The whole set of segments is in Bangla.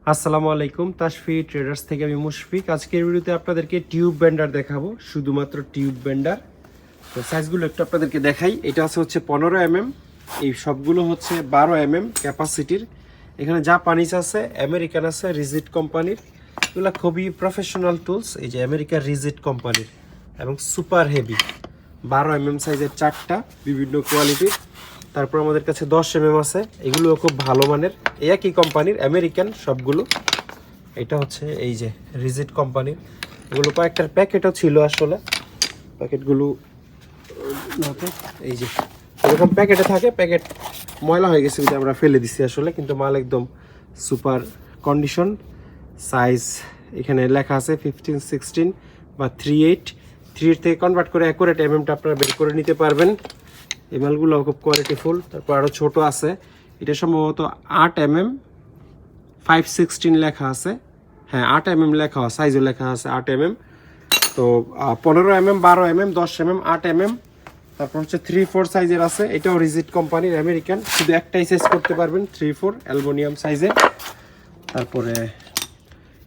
আসসালামু আলাইকুম, তাশফি ট্রেডার্স থেকে আমি মুশফিক। আজকের ভিডিওতে আপনাদেরকে টিউব বেন্ডার দেখাবো, শুধুমাত্র টিউব বেন্ডার। তো সাইজগুলো একটু আপনাদেরকে দেখাই। এটা হচ্ছে 15 এই সবগুলো হচ্ছে 12 ক্যাপাসিটির। এখানে জাপানিজ আছে, আমেরিকান আছে, রিজিট কোম্পানির। এগুলো খুবই প্রফেশনাল টুলস। এই যে আমেরিকার রিজিট কোম্পানির এবং সুপার হেভি 12 সাইজের 4টা বিভিন্ন কোয়ালিটির। তারপর আমাদের কাছে 10 আছে, এগুলোও খুব ভালো মানের, একই কোম্পানির, আমেরিকান সবগুলো। এটা হচ্ছে এই যে রিজিট কোম্পানির। এগুলো কয়েকটার প্যাকেটও ছিল আসলে, প্যাকেটগুলো এই যে এরকম প্যাকেটে থাকে, প্যাকেট ময়লা হয়ে গেছে কিন্তু আমরা ফেলে দিছি আসলে, কিন্তু মাল একদম সুপার কন্ডিশন। সাইজ এখানে লেখা আছে 15, 16 বা 38। 3 থেকে কনভার্ট করে অ্যাকুরেট এমএমটা আপনারা বের করে নিতে পারবেন। এই মালগুলো খুব কোয়ালিটিফুল। তারপর আরও ছোট আছে, এটা সম্ভবত 8 516 লেখা আছে। হ্যাঁ, 8 লেখা, সাইজও লেখা আছে 8 তো 15 12 10 8 তারপর হচ্ছে 3-4 সাইজের আছে। এটাও রিজিট কোম্পানির, আমেরিকান। শুধু একটাই সাইজ করতে পারবেন, 3-4 অ্যালুমিনিয়াম সাইজের। তারপরে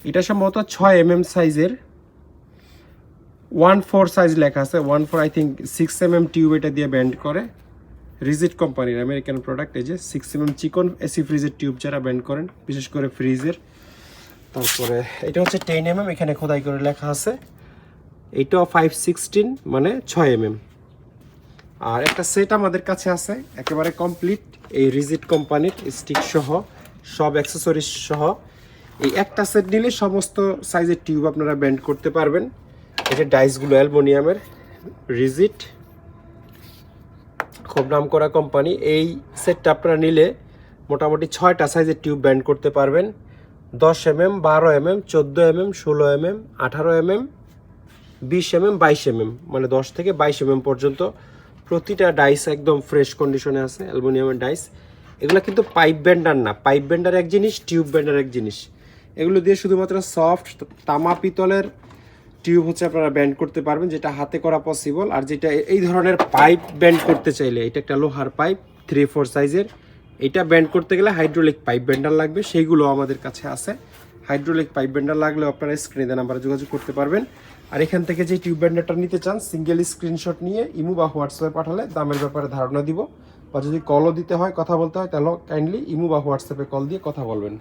এটা সম্ভবত 6 সাইজের, 1-4 সাইজ লেখা আছে। 1-4 আই থিঙ্ক 6 টিউব এটা দিয়ে ব্যান্ড করে, রিজিট কোম্পানির আমেরিকান প্রোডাক্ট। এই যে 6 চিকন এসি ফ্রিজের টিউব যারা ব্যান্ড করেন, বিশেষ করে ফ্রিজের। তারপরে এটা হচ্ছে 10 এখানে খোদাই করে লেখা আছে। এইটাও 516 মানে 6 আর একটা সেট আমাদের কাছে আছে একেবারে কমপ্লিট, এই রিজিট কোম্পানির স্টিক সহ সব অ্যাক্সেসরিজ সহ। এই একটা সেট নিলে সমস্ত সাইজের টিউব আপনারা ব্যান্ড করতে পারবেন। এই যে ডাইসগুলো অ্যালুমিনিয়ামের, রিজিট খুব নাম করা কোম্পানি। এই সেটটা আপনারা নিলে মোটামুটি 6টা সাইজের টিউব ব্যান্ড করতে পারবেন। 10 12 14 16 18 20 22 মানে 10 থেকে 22 পর্যন্ত। প্রতিটা ডাইস একদম ফ্রেশ কন্ডিশনে আছে, অ্যালুমিনিয়ামের ডাইস। এগুলো কিন্তু পাইপ বেন্ডার না, পাইপ বেন্ডার এক জিনিস, টিউব বেন্ডার এক জিনিস। এগুলো দিয়ে শুধুমাত্র সফট তামা পিতলের টিউব হচ্ছে আপনারা ব্যান্ড করতে পারবেন, যেটা হাতে করা পসিবল। আর যেটা এই ধরনের পাইপ ব্যান্ড করতে চাইলে, এটা একটা লোহার পাইপ 3-4 সাইজের, এটা ব্যান্ড করতে গেলে হাইড্রোলিক পাইপ বেন্ডার লাগবে, সেইগুলো আমাদের কাছে আছে। হাইড্রোলিক পাইপ বেন্ডার লাগলে আপনারা স্ক্রিনে দেওয়া নাম্বারে যোগাযোগ করতে পারবেন। আর এখান থেকে যে টিউব বেন্ডারটা নিতে চান, সিঙ্গেল স্ক্রিনশট নিয়ে ইমো বা হোয়াটসঅ্যাপে পাঠালে দামের ব্যাপারে ধারণা দিব। বা যদি কলও দিতে হয়, কথা বলতে হয়, তাহলে কাইন্ডলি ইমো বা হোয়াটসঅ্যাপে কল দিয়ে কথা বলবেন।